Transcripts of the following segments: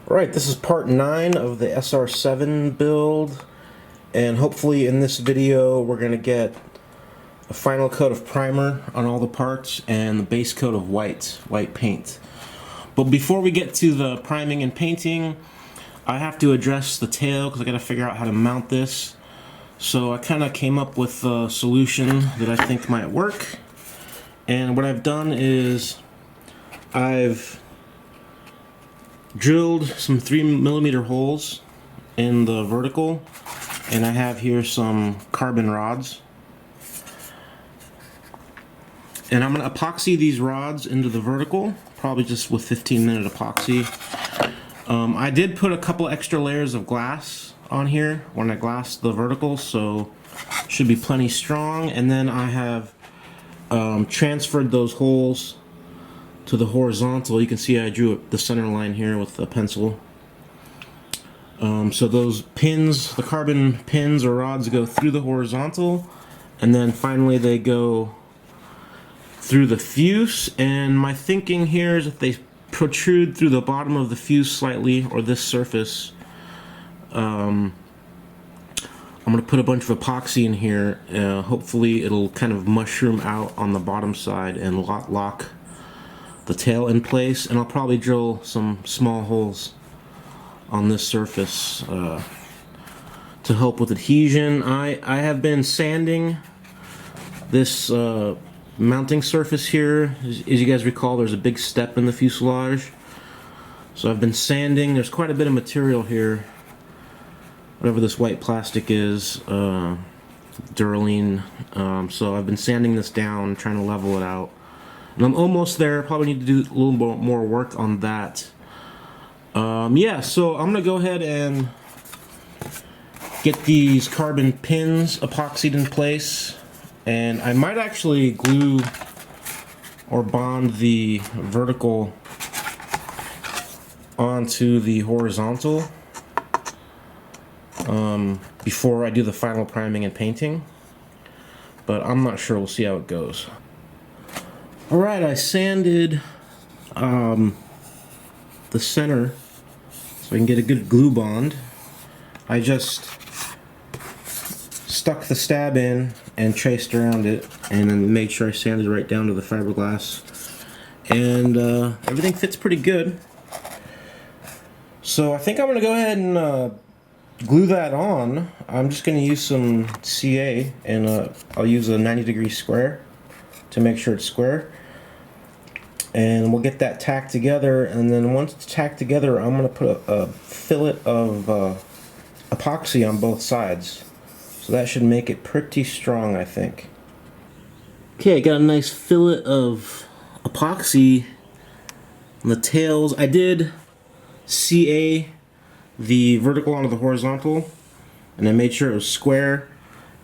Right, this is part 9 of the SR-7 build, and hopefully in this video we're going to get a final coat of primer on all the parts and the base coat of white paint. But before we get to the priming and painting, I have to address the tail because I got to figure out how to mount this. So I kind of came up with a solution that I think might work, and what I've done is I've drilled some 3mm holes in the vertical, and I have here some carbon rods, and I'm going to epoxy these rods into the vertical, probably just with 15-minute epoxy. I did put a couple extra layers of glass on here when I glassed the vertical, so should be plenty strong. And then I have transferred those holes to the horizontal. You can see I drew the center line here with a pencil. So those pins, the carbon pins or rods, go through the horizontal, and then finally they go through the fuse. And my thinking here is if they protrude through the bottom of the fuse slightly, or this surface, I'm going to put a bunch of epoxy in here. Hopefully it'll kind of mushroom out on the bottom side and lock the tail in place, and I'll probably drill some small holes on this surface to help with adhesion. I have been sanding this mounting surface here. As you guys recall, there's a big step in the fuselage, so I've been sanding. There's quite a bit of material here, whatever this white plastic is, duralene. So I've been sanding this down, trying to level it out. And I'm almost there. Probably need to do a little more work on that. Yeah, so I'm going to go ahead and get these carbon pins epoxied in place. And I might actually glue or bond the vertical onto the horizontal before I do the final priming and painting. But I'm not sure. We'll see how it goes. Alright, I sanded the center so I can get a good glue bond. I just stuck the stab in and traced around it, and then made sure I sanded right down to the fiberglass. And everything fits pretty good. So I think I'm going to go ahead and glue that on. I'm just going to use some CA, and I'll use a 90-degree square to make sure it's square. And we'll get that tacked together, and then once it's tacked together, I'm going to put a fillet of epoxy on both sides. So that should make it pretty strong, I think. Okay, I got a nice fillet of epoxy on the tails. I did CA the vertical onto the horizontal, and I made sure it was square,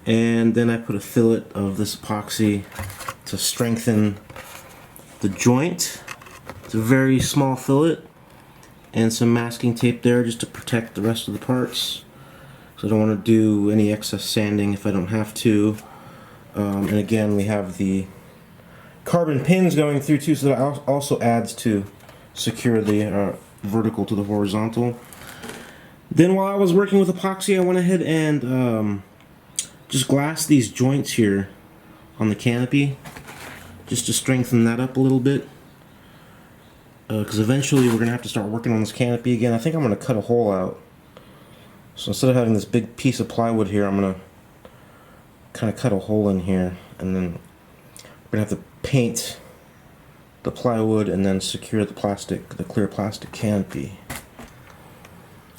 and then I put a fillet of this epoxy to strengthen the joint. It's a very small fillet, and some masking tape there just to protect the rest of the parts, so I don't want to do any excess sanding if I don't have to. And again, we have the carbon pins going through too, so that also adds to secure the vertical to the horizontal. Then while I was working with epoxy, I went ahead and just glassed these joints here on the canopy, just to strengthen that up a little bit, because eventually we're going to have to start working on this canopy again. I think I'm going to cut a hole out. So instead of having this big piece of plywood here, I'm going to kind of cut a hole in here, and then we're going to have to paint the plywood and then secure the clear plastic canopy.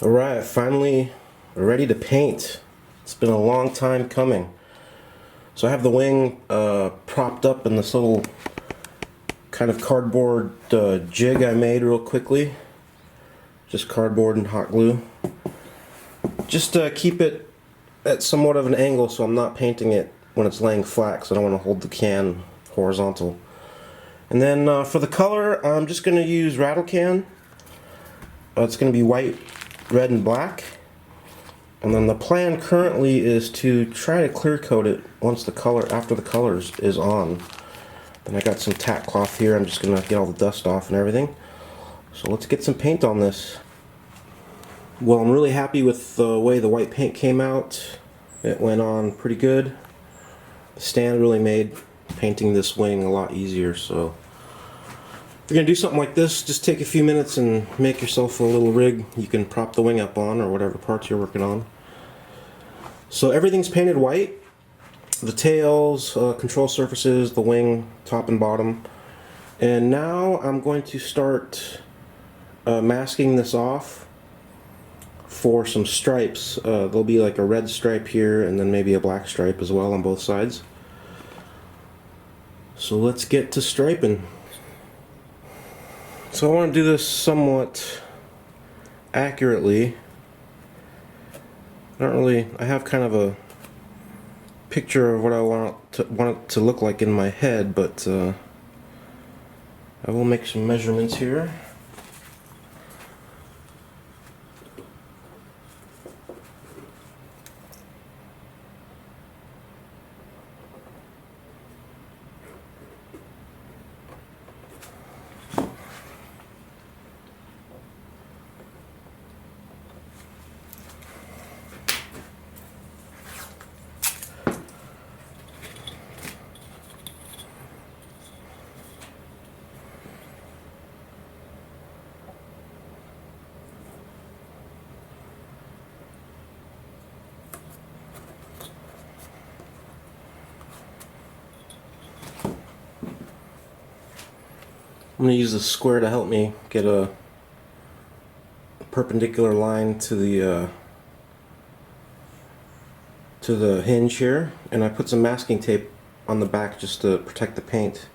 Alright, finally ready to paint. It's been a long time coming. So I have the wing propped up in this little kind of cardboard jig I made real quickly. Just cardboard and hot glue. Just to keep it at somewhat of an angle so I'm not painting it when it's laying flat, because I don't want to hold the can horizontal. And then for the color, I'm just going to use rattle can. It's going to be white, red, and black. And then the plan currently is to try to clear coat it once the color, after the colors is on. Then I got some tack cloth here. I'm just going to get all the dust off and everything. So let's get some paint on this. Well, I'm really happy with the way the white paint came out. It went on pretty good. The stand really made painting this wing a lot easier, so if you're gonna do something like this, just take a few minutes and make yourself a little rig you can prop the wing up on, or whatever parts you're working on. So everything's painted white. The tails, control surfaces, the wing, top and bottom. And now I'm going to start masking this off for some stripes. There'll be like a red stripe here and then maybe a black stripe as well on both sides. So let's get to striping. So I want to do this somewhat accurately. I have kind of a picture of what I want it to look like in my head, but I will make some measurements here. I'm going to use the square to help me get a perpendicular line to the hinge here, and I put some masking tape on the back just to protect the paint.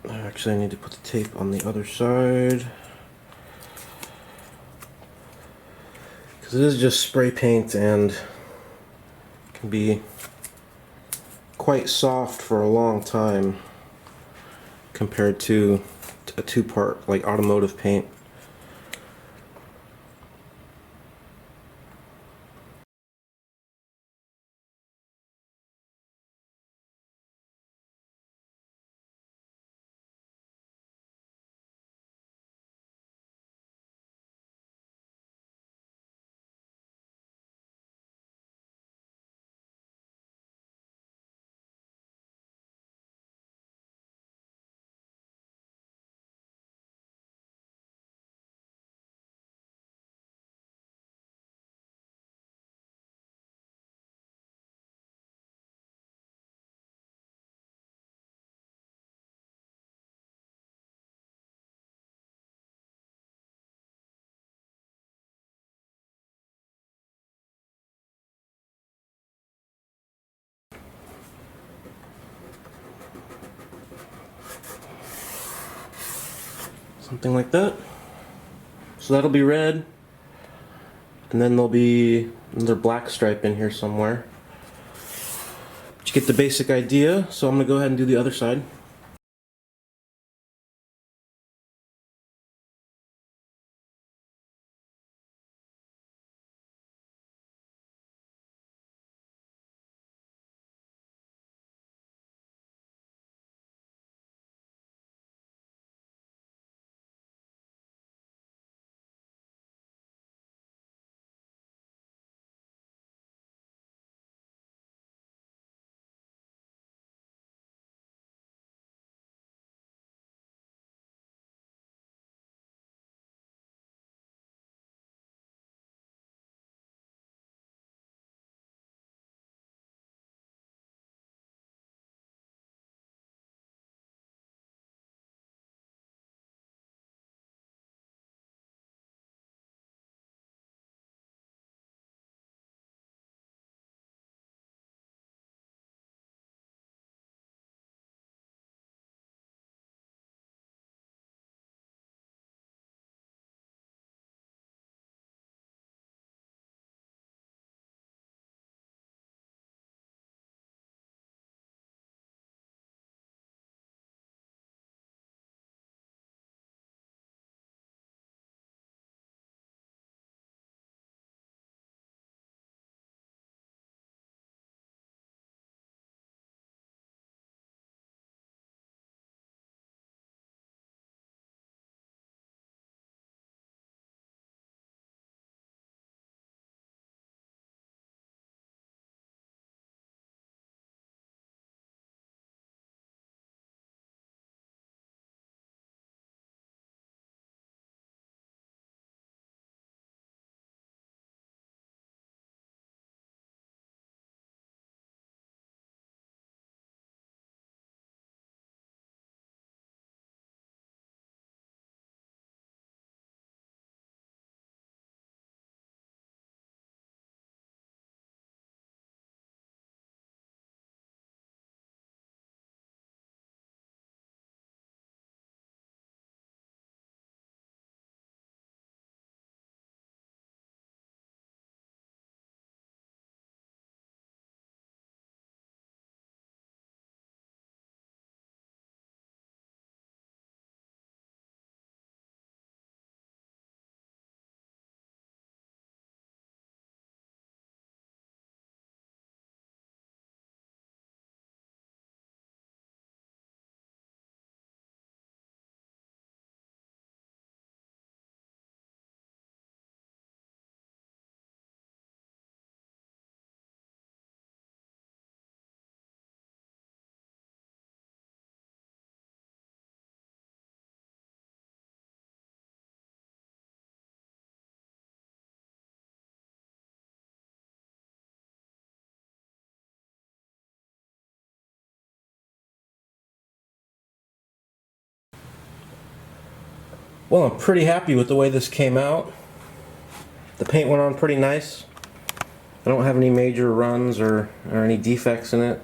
Actually, I need to put the tape on the other side, because it is just spray paint and can be quite soft for a long time compared to a two-part like automotive paint. Something like that. So that'll be red, and then there'll be another black stripe in here somewhere. But you get the basic idea, so I'm going to go ahead and do the other side. Well, I'm pretty happy with the way this came out. The paint went on pretty nice. I don't have any major runs or any defects in it.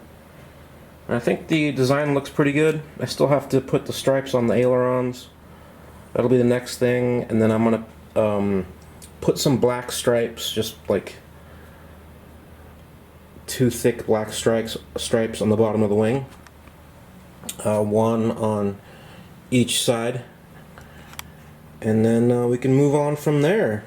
I think the design looks pretty good. I still have to put the stripes on the ailerons. That'll be the next thing, and then I'm gonna put some black stripes, just like 2 thick black stripes on the bottom of the wing. One on each side, and then we can move on from there.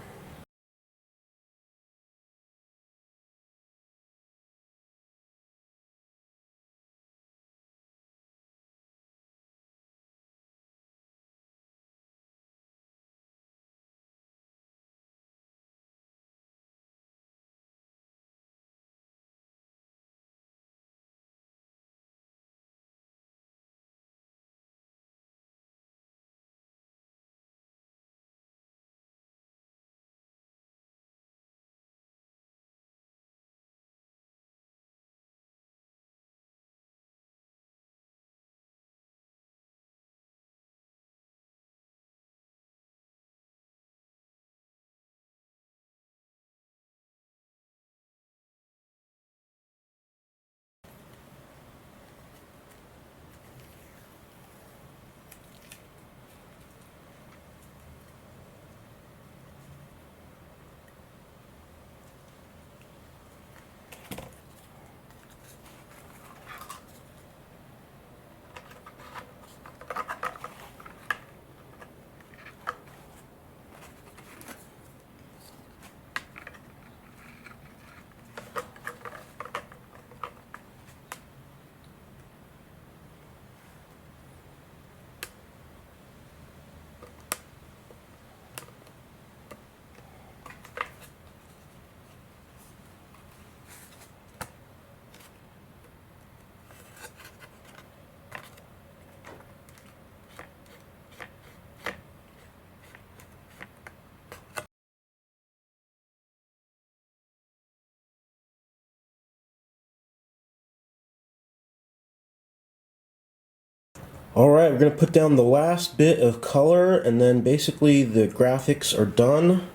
Alright, we're going to put down the last bit of color, and then basically the graphics are done.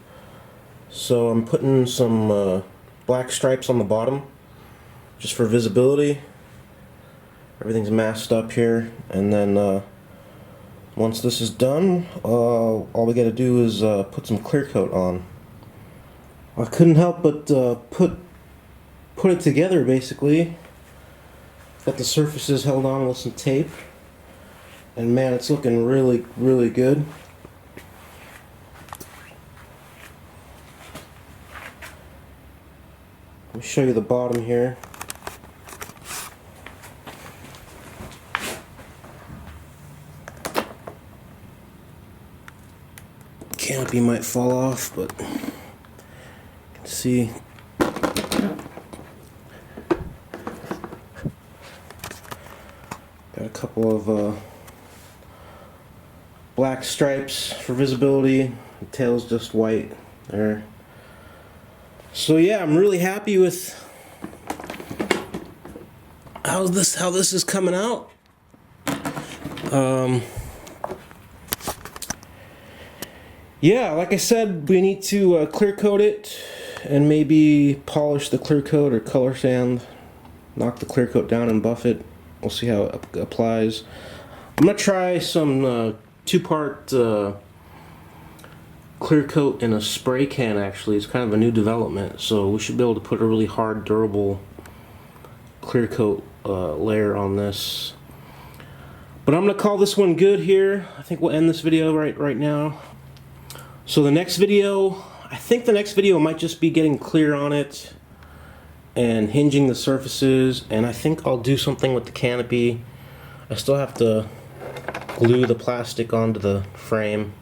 So I'm putting some black stripes on the bottom, just for visibility. Everything's masked up here, and then once this is done, all we got to do is put some clear coat on. I couldn't help but put it together, basically. Got the surfaces held on with some tape. And man, it's looking really, really good. Let me show you the bottom here. Canopy might fall off, but you can see. Got a couple of black stripes for visibility. The tail's just white there. So yeah, I'm really happy with how this is coming out. Yeah, like I said, we need to clear coat it and maybe polish the clear coat or color sand, knock the clear coat down and buff it. We'll see how it applies. I'm gonna try some 2-part clear coat in a spray can. Actually, it's kind of a new development, so we should be able to put a really hard, durable clear coat layer on this. But I'm gonna call this one good here. I think we'll end this video right now. So the next video, I think the next video might just be getting clear on it and hinging the surfaces, and I think I'll do something with the canopy. I still have to glue the plastic onto the frame,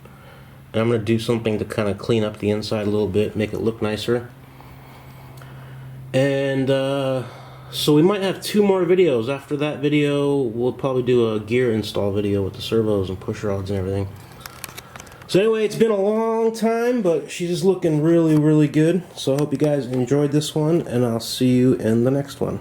and I'm going to do something to kind of clean up the inside a little bit, make it look nicer. And so we might have 2 more videos. After that video, we'll probably do a gear install video with the servos and push rods and everything. So anyway, it's been a long time, but she's looking really, really good. So I hope you guys enjoyed this one, and I'll see you in the next one.